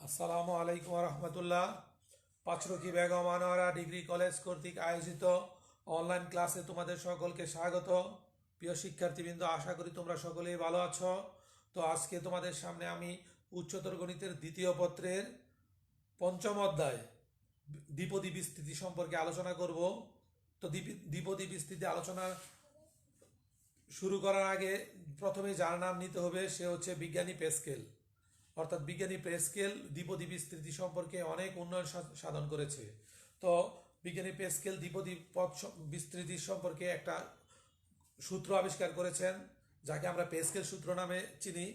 আসসালামু আলাইকুম রহমতুল্লাহ। পাঁচরুখী Begum Anwara degree college কর্তৃক আয়োজিত অনলাইন ক্লাসে তোমাদের সকলকে স্বাগত। প্রিয় শিক্ষার্থীবৃন্দ, আশা করি তোমরা সকলেই ভালো আছো। তো আজকে তোমাদের সামনে আমি উচ্চতর গণিতের দ্বিতীয় পত্রের পঞ্চম অধ্যায় দ্বিপদী বিস্তৃতি সম্পর্কে আলোচনা করব। তো দ্বিপদী বিস্তৃতি আলোচনা শুরু করার আগে প্রথমে যার নাম নিতে হবে সে হচ্ছে বিজ্ঞানী প্যাসকেল। অর্থাৎ বিজ্ঞানী প্যাসকেল দ্বিপদী বিস্তৃতি সম্পর্কে অনেক উন্নয়ন সাধন করেছে। তো বিজ্ঞানী প্যাসকেল দ্বিপদী বিস্তৃতি সম্পর্কে একটা সূত্র আবিষ্কার করেছেন, যাকে আমরা প্যাসকেল সূত্র নামে চিনি।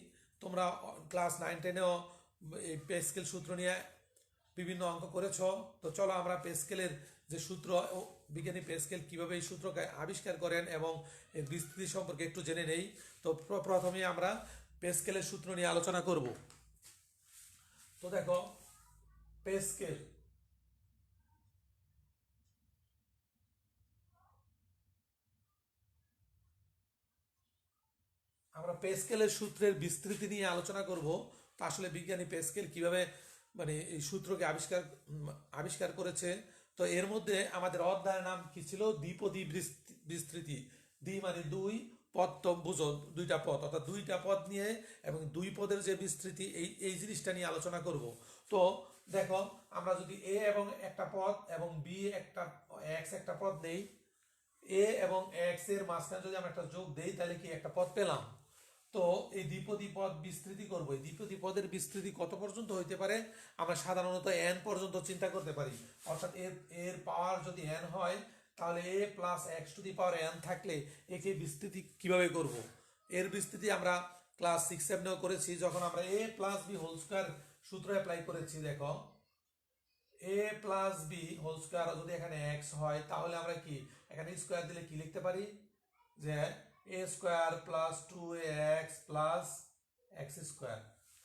তোমরা ক্লাস 9-10-এও এই প্যাসকেল সূত্র নিয়ে বিভিন্ন অঙ্ক করেছ। তো চলো আমরা প্যাসকেলের যে সূত্র, বিজ্ঞানী প্যাসকেল কিভাবে এই সূত্রকে আবিষ্কার করেন এবং এর বিস্তৃতি সম্পর্কে একটু জেনে নেই। তো প্রথমে আমরা প্যাসকেলের সূত্র নিয়ে আলোচনা করব। তো দেখো, প্যাসকেল আমরা প্যাসকেলের সূত্রের বিস্তৃতি নিয়ে আলোচনা করব। তা আসলে বিজ্ঞানী প্যাসকেল কিভাবে এই সূত্রকে আবিষ্কার করেছে। তো এর মধ্যে আমাদের অধ্যায়ের নাম কি ছিল? দ্বিপদী বিস্তৃতি। দ্বি মানে দুই, পদ তো বুঝো, দুইটা পদ, অর্থাৎ দুইটা পদ নিয়ে এবং দুই পদের যে বিস্তৃতি, এই এই জিনিসটা নিয়ে আলোচনা করব। তো দেখো, আমরা যদি এ এবং একটা পদ এবং বি একটা এক্স একটা পদ নেই, এ এবং এক্স এর মাঝখানে যদি আমরা একটা যোগ দেই, তাহলে কি একটা পদ পেলাম। তো এই দ্বিপদী পদ বিস্তৃতি করব। এই দ্বিপদী পদের বিস্তৃতি কত পর্যন্ত হইতে পারে? আমরা সাধারণত এন পর্যন্ত চিন্তা করতে পারি। অর্থাৎ এর এর পাওয়ার যদি এন হয়, তাহলে a plus x to the power n থাকলে একে বিস্তৃতি কিভাবে করব? এর বিস্তৃতি আমরা ক্লাস 6-7-এও করেছি, যখন আমরা এ প্লাস বি হোল স্কয়ার সূত্র অ্যাপ্লাই করেছি। দেখো, a plus B whole square যদি এখানে এক্স হয়, তাহলে আমরা কি এখানে স্কয়ার দিলে কি লিখতে পারি? যে a square plus 2ax plus x square.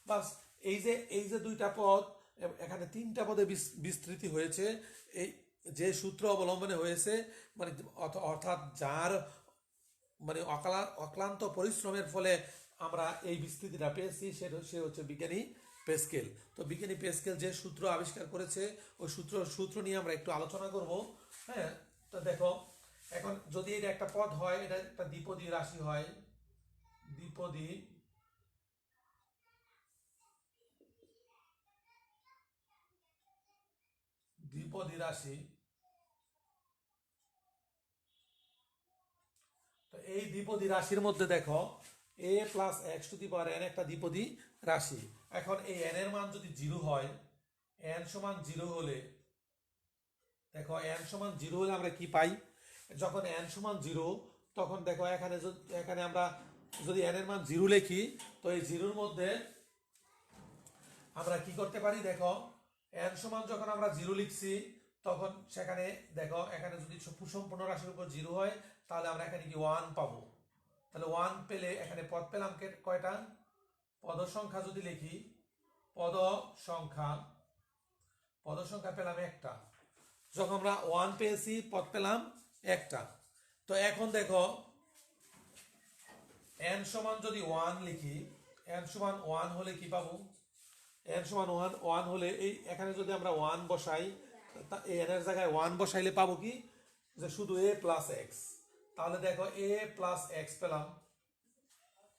বাস, এই যে দুইটা পদ, এখানে তিনটা পদে বিস্তৃতি হয়েছে। এই যে সূত্র অবলম্বনে হয়েছে, মানে অর্থাৎ যার অক্লান্ত পরিশ্রমের ফলে আমরা এই বিস্তৃতিটা পেয়েছি, সে হচ্ছে বিজ্ঞানী প্যাসকেল। তো বিজ্ঞানী প্যাসকেল যে সূত্র আবিষ্কার করেছে, ওই সূত্র নিয়ে আমরা একটু আলোচনা করব। হ্যাঁ, তো দেখো, এখন যদি এটা একটা পদ হয়, এটা একটা দ্বিপদী রাশি হয়, দ্বিপদী দ্বিপদী রাশি। তো এই দ্বিপদী রাশির মধ্যে দেখো, a plus x to the power n একটা দ্বিপদী রাশি। এখন এই এন এর মান যদি 0 হয়, এন সমান 0 হলে, দেখো এন সমান 0 হলে আমরা কি পাই? যখন এন সমান 0, তখন দেখো এখানে আমরা যদি এন এর মান 0 লিখি, তো এই 0-র মধ্যে আমরা কি করতে পারি? দেখো, এন সমান যখন আমরা 0 লিখছি, তখন সেখানে দেখো, এখানে যদি সম্পূর্ণ রাশির উপর 0 হয়, তাহলে আমরা এখানে কি 1 পাবো। তাহলে 1 পেলে এখানে পদ পেলাম কয়টা? পদ সংখ্যা যদি লিখি, পদ সংখ্যা পদ সংখ্যা পেলাম একটা। যখন আমরা 1 পেয়েছি, পদ পেলাম একটা। তো এখন দেখো, এন সমান যদি 1 লিখি, এন সমান 1 হলে কি পাবো? এন সমান 1 হলে এই এখানে যদি আমরা 1 বসাই, এন এর জায়গায় 1 বসাইলে পাবো কি? যে শুধু এ প্লাস এক্স। তাহলে দেখো, এ প্লাস এক্স পেলাম।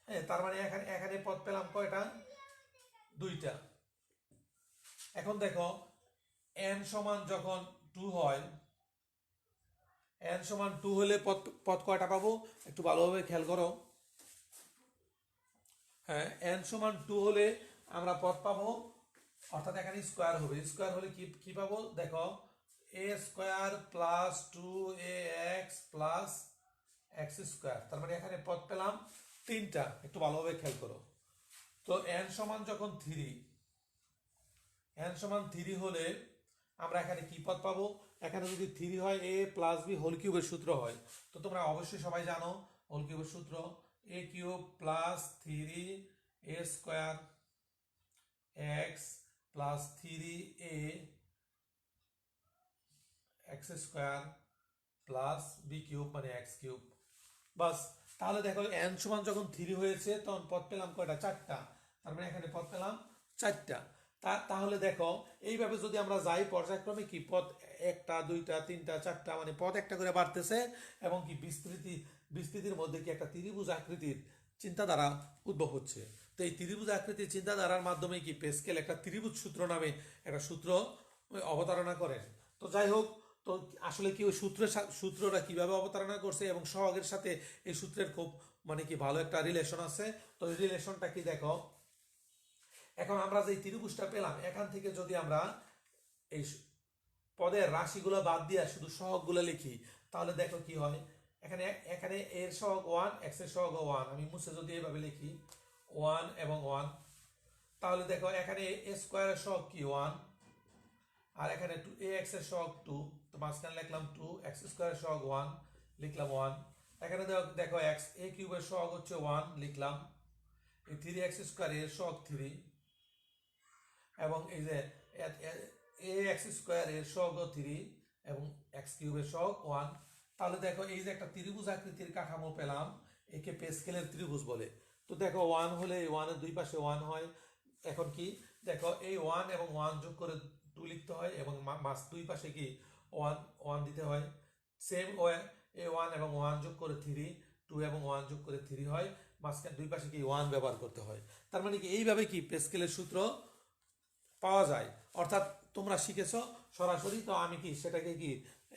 হ্যাঁ, তার মানে এখানে এখানে পদ পেলাম কয়টা? দুইটা। এখন দেখো, এন সমান যখন 2 হয়, এন সমান 2 হলে পদ পদ কয়টা পাবো? একটু ভালোভাবে খেয়াল করো। হ্যাঁ, এন সমান 2 হলে আমরা পদ পাবো, অর্থাৎ এখানে স্কোয়ার হবে। স্কোয়ার হলে কি কি পাবো? দেখো, a square plus 2ax plus x square. তার মানে এখানে পদ পেলাম তিনটা। একটু ভালোভাবে খেয়াল করো। তো এন সমান যখন 3, এন সমান 3 হলে আমরা এখানে কি পদ পাবো? এখানে যদি 3 হয়, এ প্লাস বি হোল কিউবের সূত্র হয়। তো তোমরা অবশ্যই সবাই জানো হোল কিউবের সূত্র, a cube plus 3 a square x plus 3a x square plus b cube মানে এক্স কিউব। বাস, তাহলে দেখো, এন সমান যখন 3 হয়েছে, তখন পদ পেলাম কয়টা? 4টা। তার মানে এখানে পদ পেলাম 4টা। তাহলে দেখো এইভাবে যদি আমরা যাই পর্যায়ক্রমে কি পদ একটা দুইটা তিনটা চারটা মানে পদ একটা করে বাড়তেছে এবং কি বিস্তৃতির মধ্যে কি একটা ত্রিভুজ আকৃতির চিন্তাধারা উদ্ভব হচ্ছে। তো এই ত্রিভুজ আকৃতির চিন্তাধারার মাধ্যমে কি পেস্কেল একটা ত্রিভুজ সূত্র নামে একটা সূত্র অবতারণা করেন। তো যাই হোক, তো আসলে কি ওই সূত্রটা কিভাবে অবতারণা করছে এবং সহগের সাথে এই সূত্রের খুব মানে কি ভালো একটা রিলেশন আছে। তো এই রিলেশনটা কি দেখো, এখন আমরা যে ত্রিভুজটা পেলাম এখান থেকে যদি আমরা এই পদের রাশিগুলো বাদ দিয়ে শুধু সহগগুলো লিখি তাহলে দেখো কি হয়। এখানে এখানে এর সহগ 1, এক্স এর সহগ 1, আমি মুছে যদি এইভাবে লিখি 1 এবং 1, তাহলে দেখো এখানে এ স্কোয়ারের সহগ কি 1, আর এখানে 2ax এর সহগ 2, তো মাঝখানে লিখলাম 2, এক্স স্কোয়ারের সহগ 1 লিখলাম 1, এখানে দেখো এক্স এ কিউবের সহগ হচ্ছে 1 লিখলাম, এই 3x স্কোয়ার এর সহগ 3, এবং এই যে এ এক্স স্কোয়ার এর সহগ 3 এবং এক্স কিউবের সহগ 1। তাহলে দেখো এই যে একটা ত্রিভুজ আকৃতির কাঠামো পেলাম, একে পেস্কেলের ত্রিভুজ বলে। তো দেখো 1 হলে 1 এর দুই পাশে 1 হয়। এখন কি দেখো এই 1 এবং 1 যোগ করে 2 লিখতে হয় এবং মাস দুই পাশে কি 1 1 দিতে হয়। সেম ওয়ে এই 1 এবং 1 যোগ করে 3, 2 এবং 1 যোগ করে 3 হয়, মাঝখানে দুই পাশে কি 1 ব্যবহার করতে হয়। তার মানে কি এইভাবে কি পেস্কেলের সূত্র পাওয়া যায়। অর্থাৎ তোমরা শিখেছো সরাসরি, তো আমি কি সেটাকে কি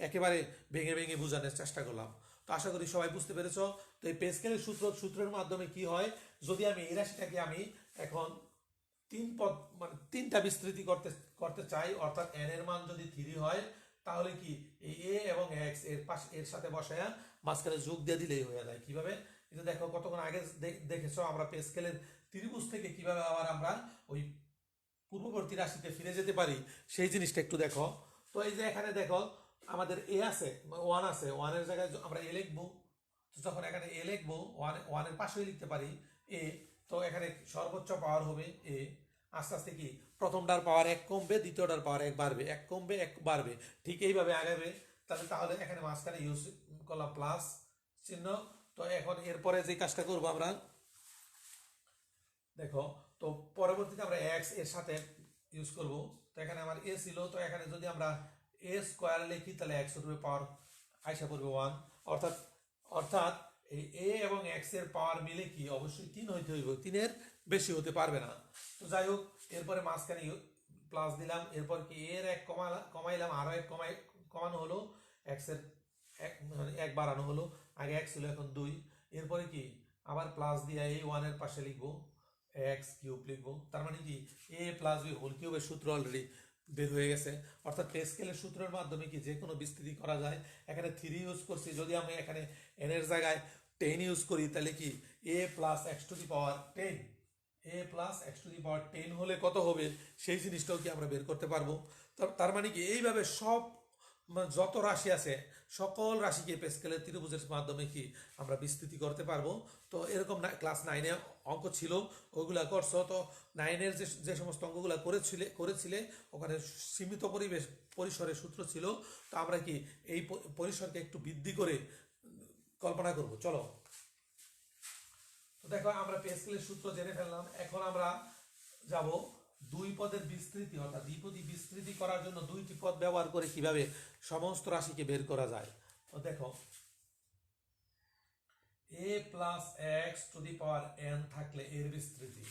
একেবারে ভেঙে ভেঙে বোঝানোর চেষ্টা করলাম। তো আশা করি সবাই বুঝতে পেরেছো। তো এই পেস্কেলের সূত্রের মাধ্যমে কি হয়, যদি আমি এই রাশিটাকে আমি এখন তিন পদ মানে তিনটা বিস্তৃতি করতে করতে চাই, অর্থাৎ n এর মান যদি 3 হয় তাহলে কি এই a এবং x এর পাশে এর সাথে বসায়া মাঝখানে যোগ দিয়ে দিলেই হয়ে যায়। কিভাবে, এটা দেখো কতক্ষণ আগে দেখেছো আমরা পেস্কেলের ত্রিভুজ থেকে কিভাবে আবার আমরা ওই পূর্ববর্তী রাশিতে ফিরে যেতে পারি সেই জিনিসটা একটু দেখো। তো এই যে এখানে দেখো আমাদের এ আছে, 1 আছে, 1 এর জায়গায় আমরা এ লিখবো। তো যখন এখানে এ লিখবো 1 এর পাশেই লিখতে পারি এ, তো এখানে সর্বোচ্চ পাওয়ার হবে এ। আস্তে আস্তে কি প্রথমটার পাওয়ার 1 কমবে, দ্বিতীয়টার পাওয়ার 1 বাড়বে, 1 কমবে 1 বাড়বে, ঠিক এইভাবে আগাবে। তাহলে এখানে মাঝখানে ইউজ করলাম প্লাস চিহ্ন। তো এখন এরপরে যে কাজটা করবো আমরা দেখো, তো পরবর্তীতে আমরা এক্স এর সাথে ইউজ করব। তো এখানে আমার এ ছিল, তো এখানে যদি আমরা এ স্কোয়ার লিখি তাহলে এক্স এর পাওয়ার আইসা পড়বে 1। অর্থাৎ অর্থাৎ এই এ এবং এক্স এর পাওয়ার মিলে কি অবশ্যই 3 হইতে হইব, 3-এর বেশি হতে পারবে না। তো যাই হোক, এরপরে মাঝখানে প্লাস দিলাম, এরপর কি এর 1 কমাইলাম, আরো 1 কমানো হলো, এক্স এর মানে 1 বাড়ানো হলো, আগে এক্স ছিল এখন 2। এরপরে কি আবার প্লাস দিয়ে এই 1 এর পাশে লিখবো এক্স কিউব লিখবো। তার মানে কি এ প্লাস বি হোল কিউবের সূত্র অলরেডি বের হয়ে গেছে। অর্থাৎ পেস্কেলের সূত্রের মাধ্যমে কি যে কোনো বিস্তৃতি করা যায়। এখানে 3 ইউজ করছি, যদি আমি এখানে এন এর জায়গায় 10 ইউজ করি তাহলে কি a plus x to the power 10, a plus x to the power 10 হলে কত হবে সেই জিনিসটাও কি আমরা বের করতে পারবো। তার মানে কি এইভাবে সব যত রাশি আছে সকল রাশিকে পেস্কেলের ত্রিভুজের মাধ্যমে কি আমরা বিস্তৃতি করতে পারবো। তো এরকম ক্লাস 9-এ অঙ্ক ছিল, ওইগুলা করছো। তো 9-এর যে সমস্ত অঙ্কগুলো করেছিলে ওখানে সীমিত পরিসরের সূত্র ছিল। তো আমরা কি এই পরিসরকে একটু বৃদ্ধি করে কল্পনা করব, চলো। তো দেখো আমরা পেস্কেলের সূত্র জেনে ফেললাম, এখন আমরা যাব দুই পদের বিস্তৃতি অর্থাৎ দ্বিপদী বিস্তৃতি করার জন্য দুইটি পদ ব্যবহার করে কিভাবে সমস্ত রাশিকে বের করা যায়। তো দেখো a plus x to the power n থাকলে এর বিস্তৃতি।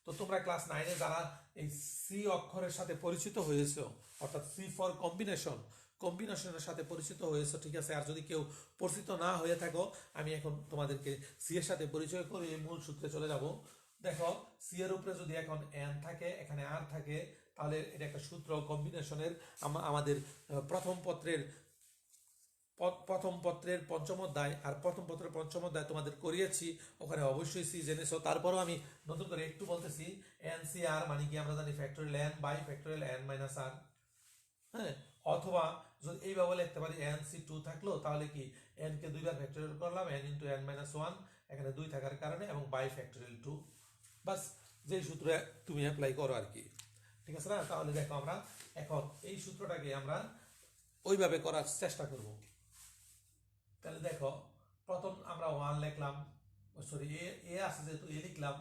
তো তোমরা ক্লাস 9-এ যারা এই সি অক্ষরের সাথে পরিচিত হয়েছো, অর্থাৎ সি ফর কম্বিনেশনের সাথে পরিচিত হয়েছো, ঠিক আছে। আর যদি কেউ পরিচিত না হয়ে থাকো, আমি এখন তোমাদেরকে সি এর সাথে পরিচয় করে মূল সূত্রে চলে যাব। দেখো সি এর উপরে যদি এখন এন থাকে, এখানে আর থাকে, তাহলে এটা একটা সূত্র কম্বিনেশনের। আমাদের প্রথম পত্রের পঞ্চম অধ্যায়, আর প্রথম পত্রের পঞ্চম অধ্যায় তোমাদের করিয়েছি, ওখানে অবশ্যই সি জেনেছো। তারপরও আমি নতুন করে একটু বলতেছি, এন সি আর মানে কি আমরা জানি factorial n by factorial n minus r. হ্যাঁ, অথবা যদি এইভাবে লিখতে পারি এন সি 2 থাকলো, তাহলে কি এন কে দুইবার ফ্যাক্টরিয়াল করলাম, এন ইন্টু এন মাইনাস 1, এখানে 2 থাকার কারণে, এবং বাই ফ্যাক্টরিয়াল 2। বাস, যেই সূত্রে তুমি অ্যাপ্লাই করো আর কি, ঠিক আছে না। তাহলে দেখো আমরা এখন এই সূত্রটাকে আমরা ওইভাবে করার চেষ্টা করব। তাহলে দেখো প্রথম আমরা 1 লিখলাম, সরি এ আছে যেহেতু এ লিখলাম,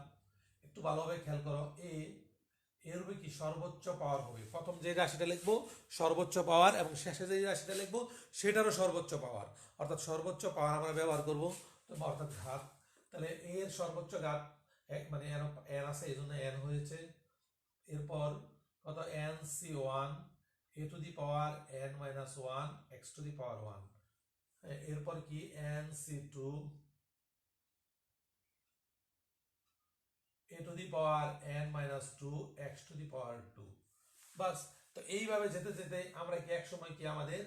একটু ভালোভাবে খেয়াল করো, এ এর উপরে কি সর্বোচ্চ পাওয়ার হবে, প্রথম যে রাশিটা লিখবো সর্বোচ্চ পাওয়ার এবং শেষে যে রাশিটা লিখবো সেটারও সর্বোচ্চ পাওয়ার, অর্থাৎ সর্বোচ্চ পাওয়ার আমরা ব্যবহার করব, অর্থাৎ ঘাত। তাহলে এর সর্বোচ্চ ঘাত মানে এন আছে এই জন্য এন হয়েছে। এরপর কত n C one a to the power n minus one x to the power one. এরপর কি n C two a to the power n minus two x to the power two. বাস। তো এইভাবে যেতে যেতে আমরা কি এক সময় কি আমাদের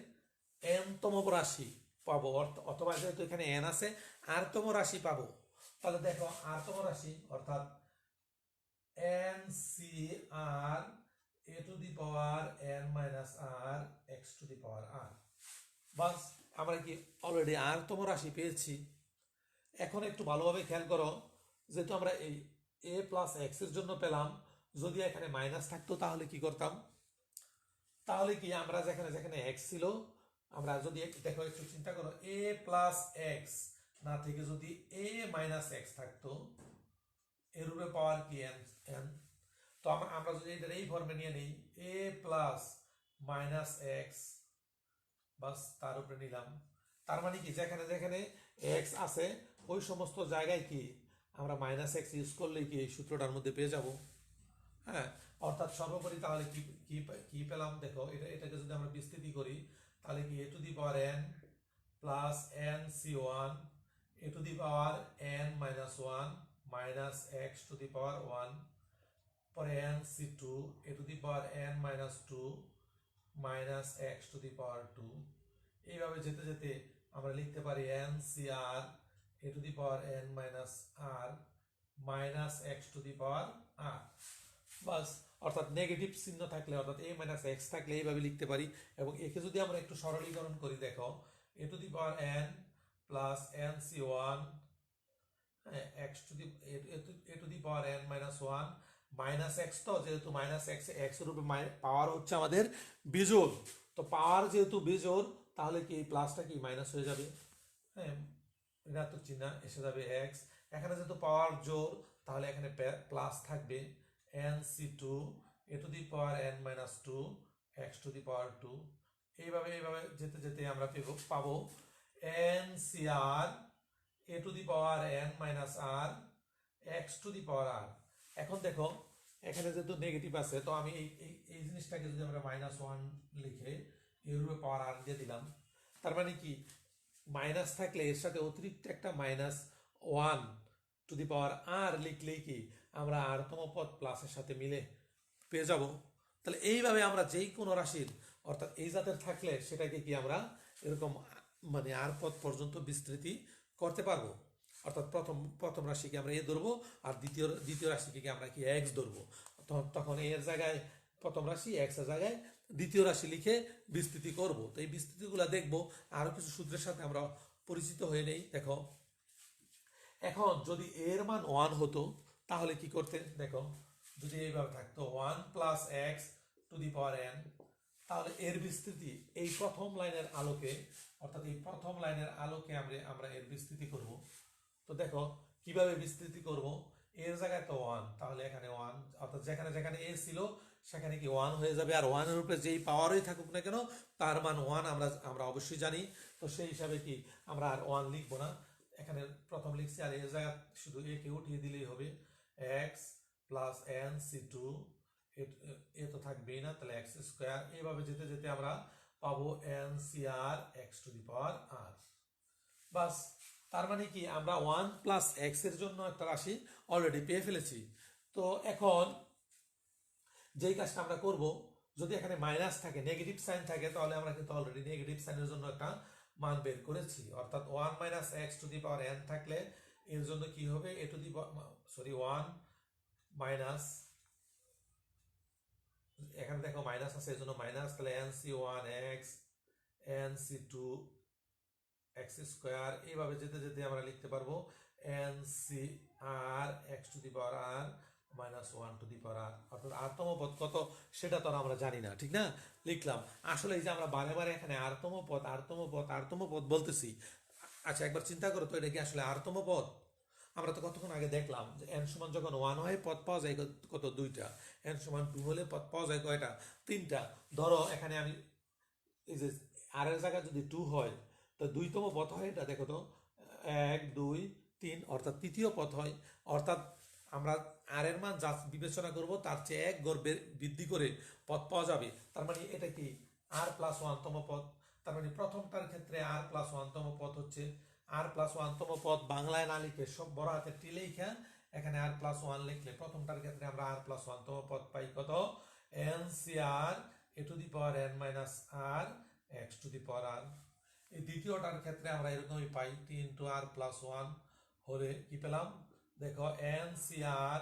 এনতম রাশি পাবো, অথবা যেহেতু এখানে এন আছে আরতম রাশি পাবো। তাহলে দেখো আরতম রাশি অর্থাৎ n C r a to the power n minus r x to the power r. বাস, আমরা কি অলরেডি আরতম রাশি পেয়েছি। এখন একটু ভালোভাবে খেয়াল করো, যেহেতু আমরা এই এ প্লাস এক্স এর জন্য পেলাম, যদি এখানে মাইনাস থাকতো তাহলে কি করতাম, তাহলে কি আমরা যেখানে যেখানে এক্স ছিল, আমরা যদি দেখো একটু চিন্তা করো এ প্লাস এক্স না থেকে যদি এ মাইনাস এক্স থাকতো, এর উপরে পাওয়ার কি এন এন। তো আমরা যদি এটা এই ফর্মে নিয়ে নিই এ প্লাস মাইনাস এক্স, বাস তার উপরে নিলাম। তার মানে কি যেখানে যেখানে এক্স আছে ওই সমস্ত জায়গায় কি আমরা মাইনাস এক্স ইউজ করলে কি এই সূত্রটার মধ্যে পেয়ে যাব। হ্যাঁ, অর্থাৎ সর্বোপরি তাহলে কি কি কি পেলাম দেখো, এটাকে যদি আমরা বিস্তৃতি করি তাহলে কি a to the power n plus n C one a to the power n minus one minus x to the power one, পরে n C two a to the power n minus two minus x to the power two. এইভাবে যেতে যেতে আমরা লিখতে পারি n C r a to the power n minus r minus x to the power r. বাস, অর্থাৎ negative চিহ্ন থাকলে অর্থাৎ এ মাইনাস এক্স থাকলে এইভাবে লিখতে পারি। এবং একে যদি আমরা একটু সরলীকরণ করি দেখো a to the power n plus n C one x to the a to the power n minus one minus x, তো যেহেতু মাইনাস এক্স এক্স এর উপরে পাওয়ার হচ্ছে আমাদের বিজোড়, তো পাওয়ার যেহেতু বিজোড় তাহলে কি এই প্লাসটা কি মাইনাস হয়ে যাবে। হ্যাঁ, ঋণাত্মক চিহ্ন এসে যাবে এক্স। এখানে যেহেতু পাওয়ার জোর তাহলে এখানে প্লাস থাকবে n C two a to the power n minus two x to the power two. এইভাবে এইভাবে যেতে যেতে আমরা পাবো n C r a to the power n minus r x to the power r. এখন দেখো এখানে যেহেতু নেগেটিভ আছে, তো আমি এই এই জিনিসটাকে যদি আমরা মাইনাস ওয়ান লিখে এর উপরে পাওয়ার আর দিয়ে দিলাম, তার মানে কি মাইনাস থাকলে এর সাথে অতিরিক্ত একটা minus one to the power আর লিখলেই কি আমরা আরতম পদ প্লাসের সাথে মিলে পেয়ে যাব। তাহলে এইভাবে আমরা যেই কোনো রাশির অর্থাৎ এই জাতের থাকলে সেটাকে কি আমরা এরকম মানে আর পদ পর্যন্ত বিস্তৃতি করতে পারবো। অর্থাৎ প্রথম প্রথম রাশিকে আমরা এ ধরবো আর দ্বিতীয় রাশিকে আমরা কি এক্স ধরবো, তখন এর জায়গায় প্রথম রাশি এক্স এর জায়গায় দ্বিতীয় রাশি লিখে বিস্তৃতি করব। তো এই বিস্তৃতিগুলো দেখবো, আরো কিছু সূত্রের সাথে আমরা পরিচিত হয়ে নেই। দেখো এখন যদি এর মান ওয়ান হতো তাহলে কি করতে, দেখো যদি এইভাবে থাকতো one plus x to the power N, তাহলে এর বিস্তৃতি এই প্রথম লাইনের আলোকে অর্থাৎ এই প্রথম লাইনের আলোকে আমরা এর বিস্তৃতি করব। তো দেখো কিভাবে বিস্তৃতি করব, এর জায়গায় তো ওয়ান, তাহলে এখানে ওয়ান অর্থাৎ যেখানে যেখানে এ ছিল সেখানে কি ওয়ান হয়ে যাবে, আর ওয়ানের উপরে যেই পাওয়ারই থাকুক না কেন তার মান ওয়ান আমরা অবশ্যই জানি। তো সেই হিসাবে কি আমরা আর ওয়ান লিখবো না, এখানে প্রথম লিখছি আর এর জায়গা শুধু এ কে উঠিয়ে দিলেই হবে x plus n C two, এ তো থাকবেই না তাহলে এক্স স্কোয়ার। এইভাবে যেতে যেতে আমরা পাবো n C r x to the power r. বাস, তার মানে কি আমরা ওয়ান প্লাস এক্স এর জন্য একটা রাশি অলরেডি পেয়ে ফেলেছি। তো এখন যেই কাজটা আমরা করব, যদি এখানে মাইনাস থাকে নেগেটিভ সাইন থাকে তাহলে আমরা কিন্তু অলরেডি নেগেটিভ সাইনের জন্য একটা মান বের করেছি। অর্থাৎ one minus x to the power n থাকলে এর জন্য কি হবে a to the one minus, এখানে দেখো মাইনাস আছে এই জন্য মাইনাস, তাহলে n C one x n C two x square. এইভাবে যেতে যেতে আমরা লিখতে পারবো n C r x to the power r minus one to the power r. অর্থাৎ আরতম পদ কত সেটা তো আমরা জানি না, ঠিক না, লিখলাম। আসলে এই যে আমরা বারে বারে এখানে আরতম পদ বলতেছি, আচ্ছা একবার চিন্তা করো তো এটা কি আসলে আরতম পদ? আমরা তো কতক্ষণ আগে দেখলাম যে এন সমান যখন 1 হয় পদ পাওয়া যায় কত 2টা, এন সমান 2 হলে পদ পাওয়া যায় কয়টা 3টা। ধরো এখানে আমি এই যে আর এর জায়গায় যদি 2 হয় তো 2তম পদ হয় এটা, দেখো তো 1 2 3, অর্থাৎ তৃতীয় পদ হয়। অর্থাৎ আমরা আর এর মান যা বিবেচনা করব তার চেয়ে 1 গড় বৃদ্ধি করে পদ পাওয়া যাবে। তার মানে এটা কি আর প্লাস 1তম পদ। তার মানে প্রথমটার ক্ষেত্রে আর প্লাস 1তম পদ হচ্ছে আর প্লাস 1তম পদ বাংলায় না লিখে সব বড় হাতে টি লেখা এখানে আর প্লাস 1 লিখলে প্রথমটার ক্ষেত্রে আমরা আর প্লাস 1তম পদ পাই কত n C r a to the power n minus r x to the power r. এই দ্বিতীয়টার ক্ষেত্রে আমরা এরকমই পাই টি ইন্টু আর প্লাস 1 হলে কি পেলাম দেখো n C r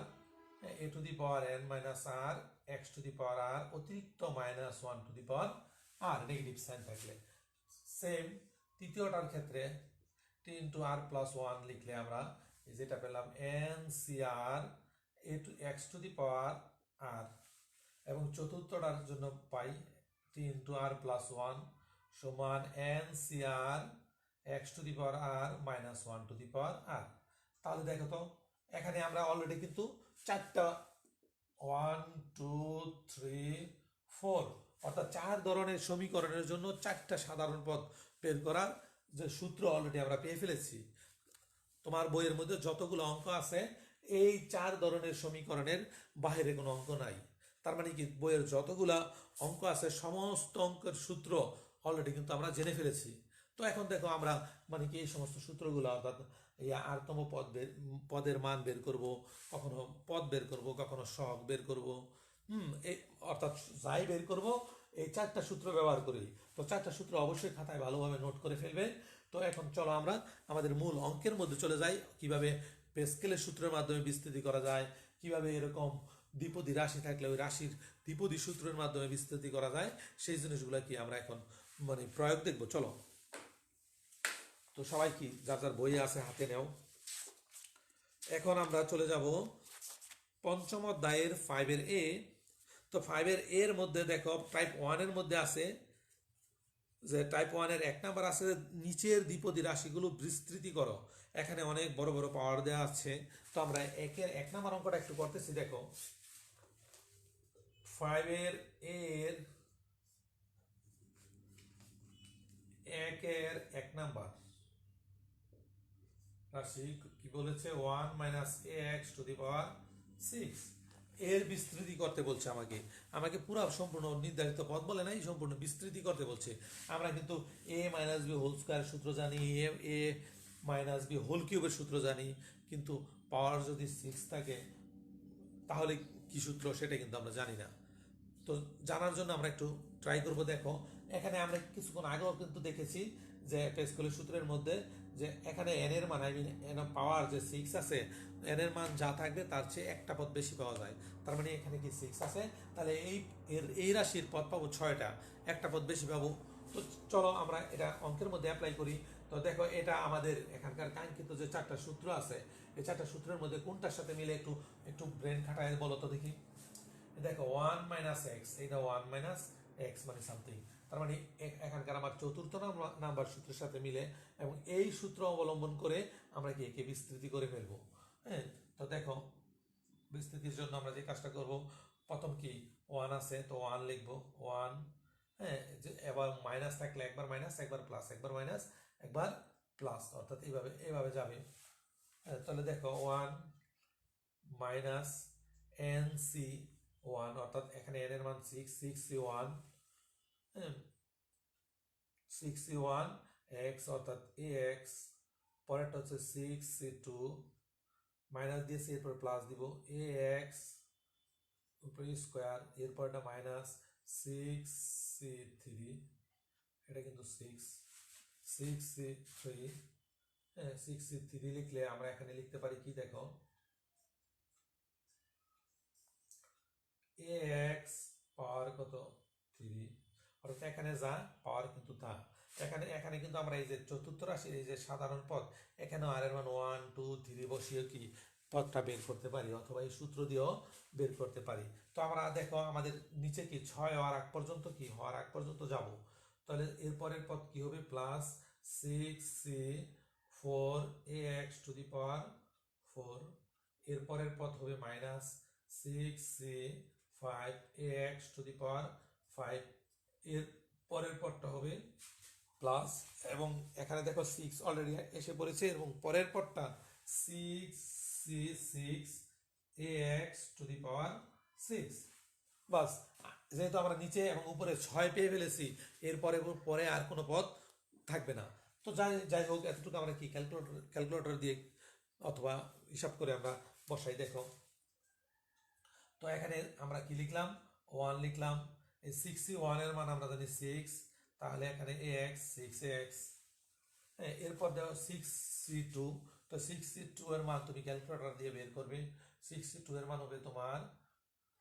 a to the power n minus r x to the power r অতিরিক্ত minus 1 to the power r negative sign থাকলে। সেম তৃতীয়টার ক্ষেত্রে টি ইন্টু আর প্লাস 1 লিখলে আমরা যেটা পেলাম n C r a to x to the power r, এবং চতুর্থটার জন্য পাই টি ইন্টু আর প্লাস 1 সমান n C r x to the power r minus 1 to the power r. তাহলে দেখো তো এখানে আমরা অলরেডি কিন্তু 4টা 1 2 3 4 অর্থাৎ 4 ধরনের সমীকরণের জন্য 4টা সাধারণ পদ বের করার যে সূত্র অলরেডি আমরা পেয়ে ফেলেছি। তোমার বইয়ের মধ্যে যতগুলো অঙ্ক আছে এই 4 ধরনের সমীকরণের বাইরে কোনো অঙ্ক নাই। তার মানে কি বইয়ের যতগুলা অঙ্ক আছে সমস্ত অঙ্কের সূত্র অলরেডি কিন্তু আমরা জেনে ফেলেছি। তো এখন দেখো আমরা মানে কি এই সমস্ত সূত্রগুলো অর্থাৎ এই আরতম পদের মান বের করব, কখনো পদ বের করব, কখনো সহগ বের করব, এই অর্থাৎ যাই বের করব এই 4টা সূত্র ব্যবহার করি। তো 4টা সূত্র অবশ্যই খাতায় ভালোভাবে নোট করে ফেলবে। তো এখন চলো আমরা আমাদের মূল অঙ্কের মধ্যে চলে যাই, কিভাবে প্যাসকেলের সূত্রের মাধ্যমে বিস্তৃতি করা যায়, কিভাবে এরকম দ্বিপদী রাশি থাকলে ওই রাশির দ্বিপদী সূত্রের মাধ্যমে বিস্তৃতি করা যায়, সেই জিনিসগুলো কি আমরা এখন মানে প্রয়োগ দেখবো। চলো, তো সবাই কি যার যার বই আছে হাতে নেও। এখন আমরা চলে যাব পঞ্চম অধ্যায়ের 5-এর এ। তো 5-এর এর মধ্যে দেখো টাইপ 1-এর মধ্যে আছে যে টাইপ 1-এর 1 নাম্বার আছে নিচের দ্বিপদী রাশিগুলো বিস্তৃতি করো। এখানে অনেক বড় বড় পাওয়ার দেওয়া আছে। তো আমরা 1 নাম্বার অঙ্কটা একটু করতেছি। দেখো 5-এর এর 1 নাম্বার রাশি কি বলেছে 1 minus a x to the power 6 এর বিস্তৃতি করতে বলছে আমাকে। আমাকে পুরো সম্পূর্ণ নির্ধারিত পদ বলে নাই, সম্পূর্ণ বিস্তৃতি করতে বলছে। আমরা কিন্তু এ মাইনাস বি হোল স্কোয়ার সূত্র জানি, এ মাইনাস বি হোল কিউবের সূত্র জানি, কিন্তু পাওয়ার যদি 6 থাকে তাহলে কি সূত্র সেটা কিন্তু আমরা জানি না। তো জানার জন্য আমরা একটু ট্রাই করব। দেখো এখানে আমরা কিছুক্ষণ আগেও কিন্তু দেখেছি যে প্যাসকেলের সূত্রের মধ্যে যে এখানে এন এর মান এন পাওয়ার যে 6 আছে, এন এর মান যা থাকবে তার চেয়ে একটা পদ বেশি পাওয়া যায়। তার মানে এখানে কি 6 আছে, তাহলে এই রাশির পদ পাবো 6টা, একটা পদ বেশি পাবো। তো চলো আমরা এটা অঙ্কের মধ্যে অ্যাপ্লাই করি। তো দেখো এটা আমাদের এখানকার কাঙ্ক্ষিত যে 4টা সূত্র আছে, এই 4টা সূত্রের মধ্যে কোনটার সাথে মিলে একটু একটু ব্রেন খাটায় বলো তো দেখি। দেখো 1 মাইনাস এক্স, এটা 1 মাইনাস এক্স মানে সামথিং। তার মানে এখানকার আমার চতুর্থ নাম্বার সূত্রের সাথে মিলে, এবং এই সূত্র অবলম্বন করে আমরা কি একে বিস্তৃতি করে ফেলবো। হ্যাঁ, তো দেখো বিস্তৃতির জন্য আমরা যে কাজটা করব, প্রথম কি 1 আছে তো 1 লিখবো 1। হ্যাঁ, যে এবার মাইনাস থাকলে একবার মাইনাস একবার প্লাস, একবার মাইনাস একবার প্লাস, অর্থাৎ এইভাবে এইভাবে যাবে। তাহলে দেখো 1 মাইনাস এন সি 1, অর্থাৎ এখানে এন এর মান 6, 6c1, হ্যাঁ 6c1 এক্স অর্থাৎ এ এক্স, পরেরটা হচ্ছে 6c2 মাইনাস দিয়েছি, এরপর প্লাস দিব এ এক্স উপরে স্কোয়ার, এরপরটা মাইনাস 6c3, এটা কিন্তু 6c3, হ্যাঁ 6c3 লিখলে আমরা এখানে লিখতে পারি কি দেখো এক্স পাওয়ার কত 3, অর্থাৎ এখানে যা পাওয়ার কিন্তু তা। এখানে এখানে কিন্তু আমরা এই যে চতুর্থ রাশির এই যে সাধারণ পদ, এখানে আর এর মান 1 2 3 বসিয়ে কি পদটা বের করতে পারি, অথবা এই সূত্র দিয়েও বের করতে পারি। তো আমরা দেখো আমাদের নিচে কি 6 হওয়ার আগ পর্যন্ত কি হওয়ার আগ পর্যন্ত যাব। তাহলে এরপরের পদ কি হবে plus 6c4 ax to the power 4, এর পরের পদ হবে minus 6c 5ax two the পাওয়ার 5, এর পরের পদটা হবে প্লাস, এবং এখানে দেখো 6 অলরেডি এসে পড়েছে, এবং পরের পদটা 6c6ax টু দি পাওয়ার 6। বাস, যেহেতু আমরা নিচে এবং উপরে 6 পেয়ে ফেলেছি, এরপরে পরে আর কোনো পদ থাকবে না। তো যাই যাই হোক, এতটুকু আমরা কি ক্যালকুলেটর দিয়ে অথবা হিসাব করে আমরা বসাই। দেখো, তো এখানে আমরা কি লিখলাম, 1 লিখলাম। এই 61 এর মান আমরা জানি 6, তাহলে এখানে ax 6ax। হ্যাঁ, এরপর দেখো 6c2, তো 6c2 এর মান তুমি ক্যালকুলেটর দিয়ে বের করবে। 6c2 এর মান হবে তোমার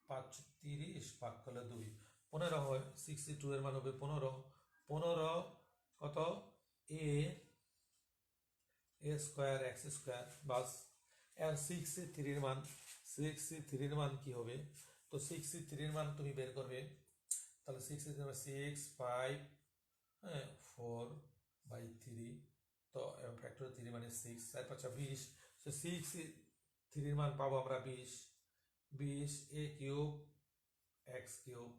530 ভাগ করলে 2, 15 হয়। 62 এর মান হবে 15, 15 কত, a স্কোয়ার এক্স স্কোয়ার। বাস, এখন 6c3 এর মান, 6c3 এর মান কি হবে, তো 6c3 এর মান তুমি বের করবে। তাহলে 6c3 এর মান 6 5 হ্যাঁ 4/3, তো ফ্যাক্টর 3 মানে 6, 4 5 20, তো 6c3 এর মান পাবো আমরা 20, 20 a cube x cube.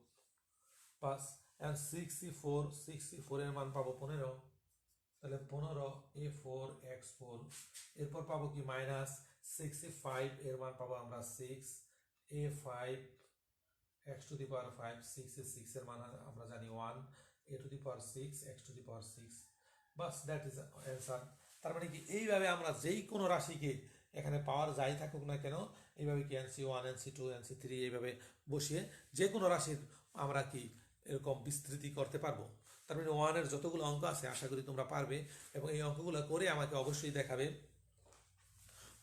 Pass, এখন 6c4 এর মান পাবো 15, তাহলে 15a4x4। এরপর পাবো কি মাইনাস 65 এর মান পাবো আমরা 6a5 x টু দি পাওয়ার 5, 6 এর মান আমরা জানি 1, a two the power 6 x to the power 6। Bus, that is answer. তার মানে কি, এইভাবে আমরা যেই কোনো রাশিকে এখানে পাওয়ার যাই থাকুক না কেন, এইভাবে কি NC1 NC2 NC3 এইভাবে বসিয়ে যে কোনো রাশির আমরা কি এরকম বিস্তৃতি করতে পারবো। তার মানে 1-এর যতগুলো অঙ্ক আছে আশা করি তোমরা পারবে, এবং এই অঙ্কগুলো করে আমাকে অবশ্যই দেখাবে।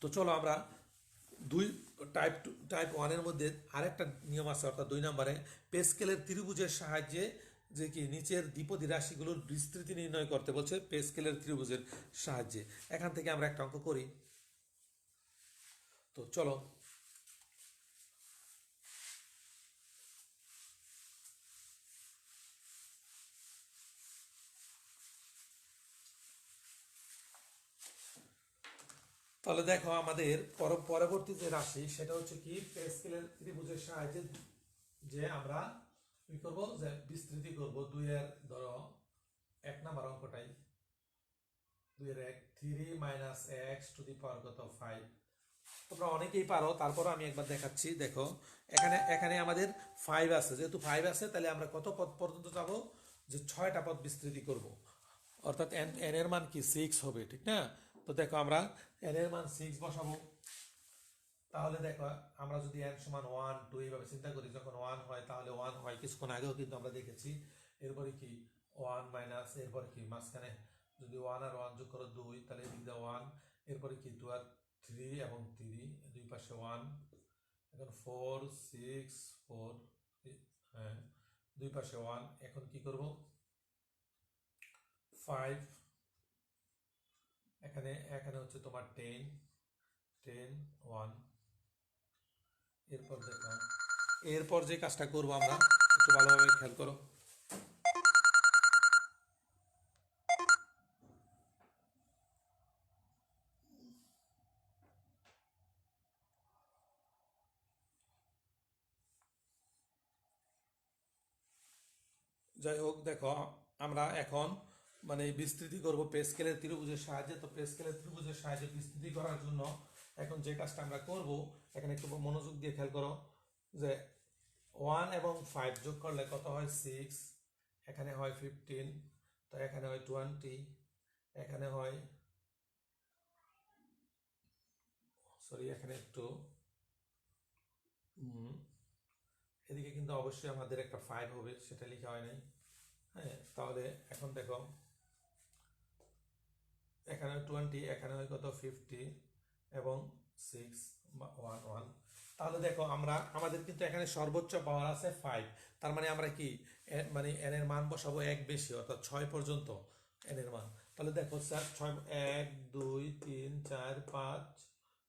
তো চলো আমরা টাইপ 1-এর মধ্যে আরেকটা নিয়ম আছে, অর্থাৎ 2 নম্বরে পেস্কেলের ত্রিভুজের সাহায্যে যে কি নিচের দ্বিপদী রাশিগুলোর বিস্তৃতি নির্ণয় করতে বলছে পেস্কেলের ত্রিভুজের সাহায্যে। এখান থেকে আমরা একটা অঙ্ক করি। তো চলো, তাহলে দেখো আমাদের পরবর্তী যে রাশি সেটা হচ্ছে কি পেস্কেলের ত্রিভুজের সাহায্যে যে আমরা কি করবো, যে বিস্তৃতি করব। 2-এর ধরো 1 নাম্বার অঙ্কটাই, 2-এর 1 3 minus x to the power কত 5। তোমরা অনেকেই পারো, তারপর আমি একবার দেখাচ্ছি। দেখো, এখানে এখানে আমাদের 5 আছে, যেহেতু 5 আছে তাহলে আমরা কত পদ পর্যন্ত যাব, যে 6টা পদ বিস্তৃতি করব, অর্থাৎ এন এর মান কি 6 হবে, ঠিক না? তো দেখো আমরা এন এর মান 6 বসাবো। তাহলে দেখো, আমরা যদি n সমান 1 2 এইভাবে চিন্তা করি, যখন 1 হয় তাহলে 1 হয়, কিছুক্ষণ আগেও কিন্তু আমরা দেখেছি। এরপরে কি 1 মাইনাস, এরপরে কি মাঝখানে যদি 1 আর 1 যোগ করো 2, তাহলে এদিক দিয়ে 1, এরপরে কি 2 আর 3 এবং 3, দুই পাশে 1, এখন 4 6 4, হ্যাঁ দুই পাশে 1। এখন কি করব, 5, এখানে এখানে হচ্ছে তোমার 10 10 1। এরপর দেখো, এরপর যে কাজটা করবো আমরা, একটু ভালোভাবে খেয়াল করো। যাই হোক, দেখো আমরা এখন মানে বিস্তৃতি করব পেস্কেলের ত্রিভুজের সাহায্যে। তো পেস্কেলের ত্রিভুজের সাহায্যে বিস্তৃতি করার জন্য এখন যে কাজটা আমরা করব, এখানে একটু মনোযোগ দিয়ে খেয়াল করো, যে 1 এবং 5 যোগ করলে কত হয় 6, এখানে হয় 15, তো এখানে হয় 20, এখানে হয় সরি এখানে একটু এদিকে কিন্তু অবশ্যই আমাদের একটা 5 হবে, সেটা লেখা হয় নাই। হ্যাঁ, তাহলে এখন দেখো, এখানে 20, এখানে হয় কত 50, এবং 6 1 1। তাহলে দেখো আমরা আমাদের কিন্তু এখানে সর্বোচ্চ পাওয়ার আছে 5, তার মানে আমরা কি মানে n এর মান বসাবো 1 বেশি, অর্থাৎ 6 পর্যন্ত n এর মান। তাহলে দেখো স্যার 6 1 2 3 4 5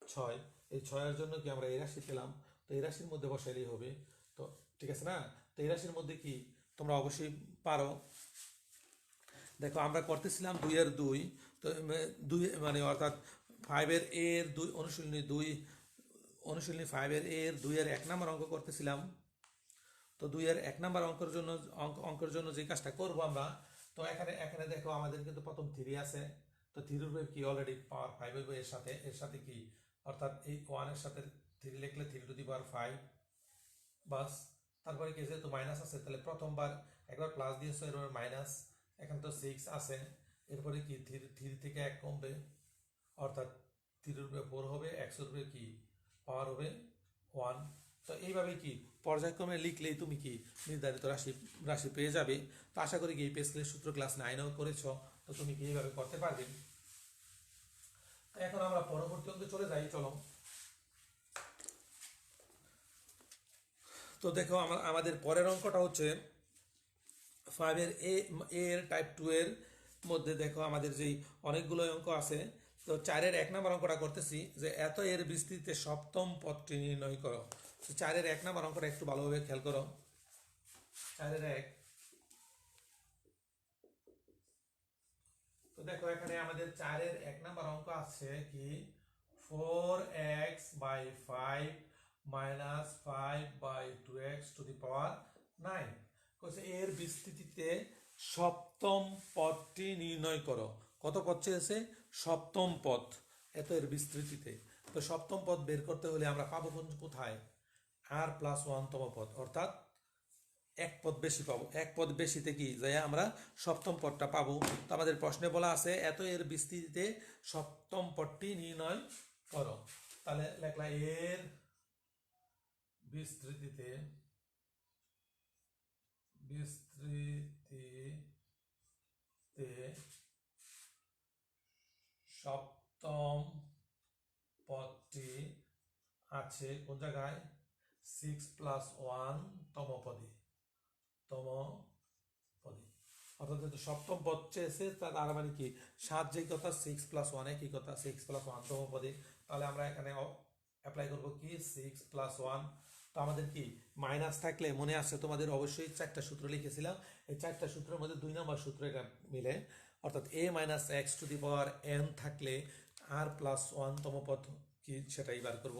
6, এই 6-এর জন্য কি আমরা এই রাশি পেলাম, তো এই রাশির মধ্যে বসাইলেই হবে। তো ঠিক আছে না? তো এই রাশির মধ্যে কি তোমরা অবশ্যই পারো। দেখো আমরা করতেছিলাম 2-এর 2, তো 2 মানে অর্থাৎ ফাইভের এর দুই অনুশীলনী 5 এর 1 নম্বর অঙ্ক করতেছিলাম। তো 2 এর 1 নম্বর অঙ্কের জন্য যে কাজটা করব আমরা, তো এখানে এখানে দেখো আমাদের কিন্তু প্রথম 3 আছে। তো 3 এর কি অলরেডি পাওয়ার 5 হইব, এর সাথে কি অর্থাৎ এই 1 এর সাথে 3 লিখলে 3 টু দি পাওয়ার 5 বাস। তারপরে কি যেহেতু মাইনাস আছে তাহলে প্রথমবার একবার প্লাস দিয়েছো, এরপর মাইনাস, এখন তো 6 আছে। এরপরে কি 3 থেকে 1 কমবে, অর্থাৎ 3 এর উপরে 4 হবে, x এর উপরে কি পাওয়ার হবে 1। তো এইভাবে কি পর্যায়ক্রমে লিখলেই তুমি কি নির্ধারিত রাশি রাশি পেয়ে যাবে। তো আশা করি কি এই পেস্কেলের সূত্র ক্লাস 9-এও করেছ, তো তুমি কি এইভাবে করতে পারবে। তো এখন আমরা পরবর্তী অঙ্কে চলে যাই, চলো। তো দেখো আমাদের পরের অঙ্কটা হচ্ছে 5 এর এর টাইপ 2 এর মধ্যে দেখো আমাদের যেই অনেকগুলো অঙ্ক আছে। তো 4-এর 1 নম্বর অঙ্কটা করতেছি যে এত এর বিস্তৃতিতে সপ্তম পদটি নির্ণয় করো। তো 4-এর 1 নম্বর অঙ্কটা একটু ভালোভাবে খেয়াল করো। 4-এর 1। তো দেখো এখানে আমাদের 4-এর 1 নম্বর অঙ্ক আছে কি 4x/5 minus 5/2x two the পাওয়ার 9। এর বিস্তৃতিতে সপ্তম পদটি নির্ণয় করো। কত পদ চেয়েছে? সপ্তম পদ, এত এর বিস্তৃতিতে। তো সপ্তম পদ বের করতে হলে আমরা পাবো কোথায়? r+1তম পদ, অর্থাৎ এক পদ বেশি পাবো। এক পদ বেশিতে কি যাই আমরা সপ্তম পদটা পাবো। তো আমাদের প্রশ্নে বলা আছে এত এর বিস্তৃতিতে সপ্তম পদটি নির্ণয় করো। তাহলে লেখলা এর বিস্তৃতিতে সপ্তম পদটি আছে কোন জায়গায়? 6+1তম পদে। অর্থাৎ যেহেতু সপ্তম পদ চেয়েছে তার মানে কি 7 যেই কথা 6+1 একই কথা 6+1তম পদে। তাহলে আমরা এখানে অ্যাপ্লাই করব কি 6+1। তো আমাদের কি মাইনাস থাকলে মনে আছে তোমাদের অবশ্যই 4টা সূত্র লিখেছিলাম। এই 4টা সূত্রের মধ্যে 2 নম্বর সূত্র এটা মিলে, অর্থাৎ a - x to the power n থাকলে r+1তম পদ কি সেটাই বার করব।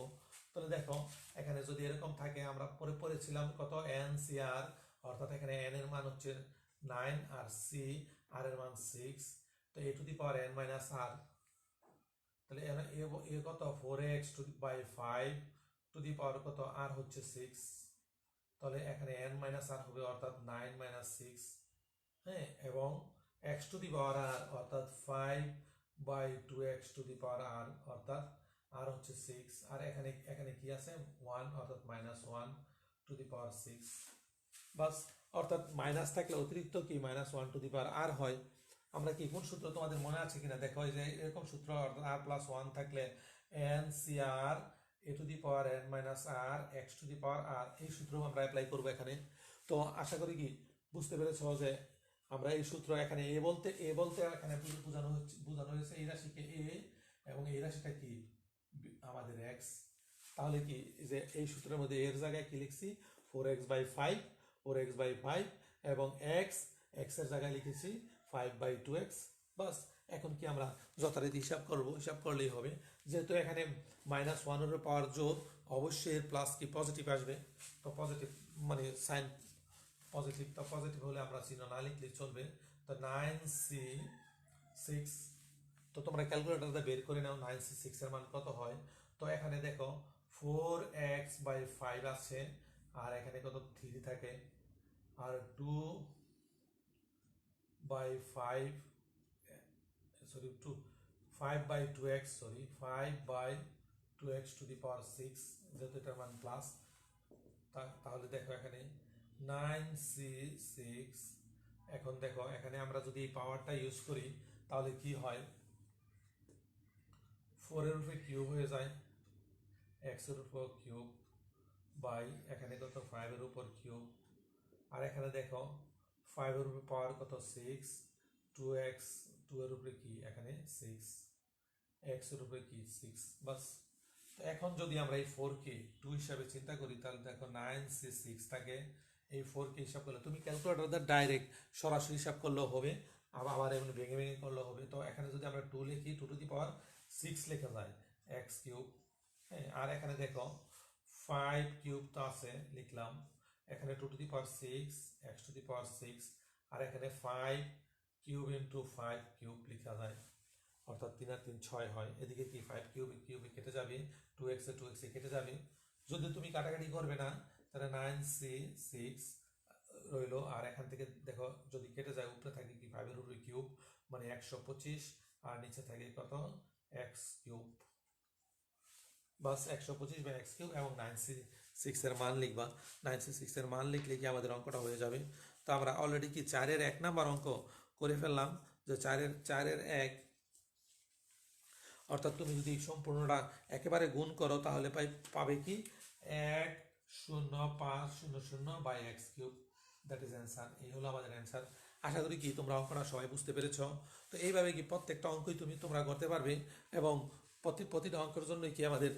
তাহলে দেখো এখানে যদি এরকম থাকে, আমরা পড়েছিলাম কত n/r, অর্থাৎ এখানে n এর মান হচ্ছে 9 আর r এর মান 6। তো a two the power n minus r, তাহলে এ কত 4x/5 টু দি পাওয়ার কত r হচ্ছে 6। তাহলে এখানে n মাইনাস r হবে, অর্থাৎ 9 - 6। হ্যাঁ, এবং x to the power r অর্থাৎ 5/2x two the power r, অর্থাৎ r হচ্ছে 6। আর এখানে কি আছে 1, অর্থাৎ -1 টু দি পাওয়ার 6 বাস। অর্থাৎ মাইনাস থাকলে অতিরিক্ত কি -1 টু দি পাওয়ার r হয়। আমরা কি কোন সূত্র তোমাদের মনে আছে কিনা দেখো, এই যে এরকম সূত্র, অর্থাৎ r+1 থাকলে n/r a two the power n minus r x to the power r, এই সূত্র আমরা অ্যাপ্লাই করব এখানে। তো আশা করি কি বুঝতে পেরেছো যে আমরা এই সূত্র এখানে a বলতে এখানে বোঝানো হয়েছে এই রাশিকে a, এবং এই রাশিটা কি আমাদের x। তাহলে কি যে এই সূত্রের মধ্যে এর জায়গায় কি লিখছি 4x/5 এবং x এর জায়গায় লিখেছি 5/2x বাস। এখন কি আমরা যথারীতি হিসাব করলেই হবে। যেহেতু এখানে -1 এর পাওয়ার জোর, অবশ্যই এর প্লাস কি পজিটিভ আসবে। তো পজিটিভ মানে সাইন পজিটিভ, তো পজিটিভ হলে আমরা চিহ্ন না লিখলেই চলবে। তো 9c6, তো তোমরা ক্যালকুলেটরটা বের করে নাও 9c6 এর মান কত হয়। তো এখানে দেখো 4x/5 আছে, আর এখানে কত 3 থাকে, আর 5/2x 5/2x two the power 6, যেহেতু এটার মান প্লাস। তাহলে দেখো এখানে 9c6। এখন দেখো এখানে আমরা যদি এই পাওয়ারটা ইউজ করি তাহলে কি হয়, 4 এর উপরে কিউব হয়ে যায়, x এর উপর কিউব বাই এখানে কত 5 এর উপর কিউব, আর এখানে দেখো 5 এর উপর পাওয়ার কত 6, 2x 2 এর উপরে কি এখানে 6, x এর উপরে কি 6 বাস। তো এখন যদি আমরা এই 4 কে 2 হিসাবে চিন্তা করি তাহলে দেখো 9c6 থাকে। এই 4 কে হিসাব করলে তুমি ক্যালকুলেটর ডাইরেক্ট সরাসরি হিসাব করলেও হবে, আবার এমনি ভেঙে ভেঙে করলেও হবে। তো এখানে যদি আমরা 2 লিখি 2 টু দি পাওয়ার সিক্স লেখা যায় এক্স কিউব। হ্যাঁ, আর এখানে দেখো 5 কিউব তো আছে, লিখলাম। এখানে 2 to the power 6 x to the power 6, আর এখানে 5 কিউব ইন্টু 5 কিউব লেখা যায়, অর্থাৎ 3 আর 3 6 হয়। এদিকে কি 5 কিউবে কেটে যাবে, 2x এ কেটে যাবে। যদি তুমি কাটাকাটি করবে না তাহলে 9c6 রইলো। আর এখান থেকে দেখো যদি কেটে যায়, উপরে থাকে কি 5 এর উপরে কিউব, মানে 125, আর নিচে থাকে কত, এক্স কিউব। বাস 125 বা এক্স কিউব, এবং 9c6 এর মান লিখবা। 9c6 এর মান লিখলে কি আমাদের অঙ্কটা হয়ে যাবে। তো আমরা অলরেডি কি 4-এর 1 নাম্বার অঙ্ক করে ফেললাম, যে 4-এর 1, অর্থাৎ তুমি যদি সম্পূর্ণটা একেবারে গুণ করো তাহলে পাবে কি 10500/x cube, that is answer. এই হলো আমাদের অ্যান্সার। আশা করি কি তোমরা অঙ্কটা সবাই বুঝতে পেরেছো। তো এইভাবে কি প্রত্যেকটা অঙ্কই তোমরা করতে পারবে, এবং প্রতিটা অঙ্কের জন্যই কি আমাদের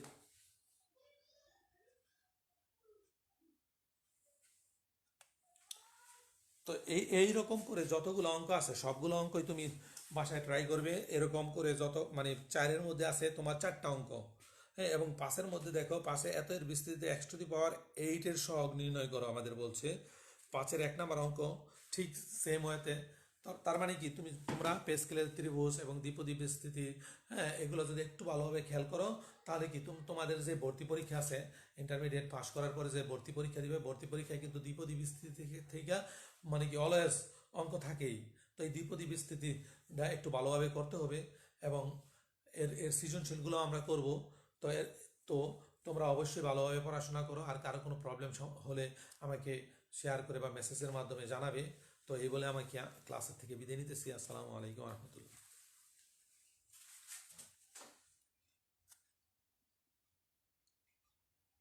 তো এই রকম করে যতগুলো অঙ্ক আছে সবগুলো অঙ্কই তুমি বাসায় ট্রাই করবে। এরকম করে যত মানে 4-এর মধ্যে আছে তোমার 4টা অঙ্ক, হ্যাঁ, এবং 5-এর মধ্যে দেখো 5-এ এত এর বিস্তৃতিতে x টু দি পাওয়ার 8 এর সহগ নির্ণয় করো আমাদের বলছে। 5-এর 1 নাম্বার অঙ্ক ঠিক সেম ওয়েতে। তার মানে কি তোমরা পে স্কেলের ত্রিভুজ এবং দ্বিপদী বিস্তৃতি, হ্যাঁ, এগুলো যদি একটু ভালোভাবে খেয়াল করো তাহলে কি তোমাদের যে ভর্তি পরীক্ষা আছে, ইন্টারমিডিয়েট পাস করার পরে যে ভর্তি পরীক্ষা দিবে, ভর্তি পরীক্ষায় কিন্তু দ্বিপদী বিস্তৃতি থেকে মানে কি অলওয়েজ অঙ্ক থাকেই। তো এই দ্বিপদী বিস্তৃতিটা একটু ভালোভাবে করতে হবে, এবং এর সৃজনশীলগুলো আমরা করব। তো তো তোমরা অবশ্যই ভালোভাবে পড়াশোনা করো, আর কারো কোনো প্রবলেম হলে আমাকে শেয়ার করে বা মেসেজের মাধ্যমে জানাবে। তো এই বলে আমাকে ক্লাসের থেকে বিদায় নিতেছি। আসসালামু আলাইকুম রহমতুল্লাহ।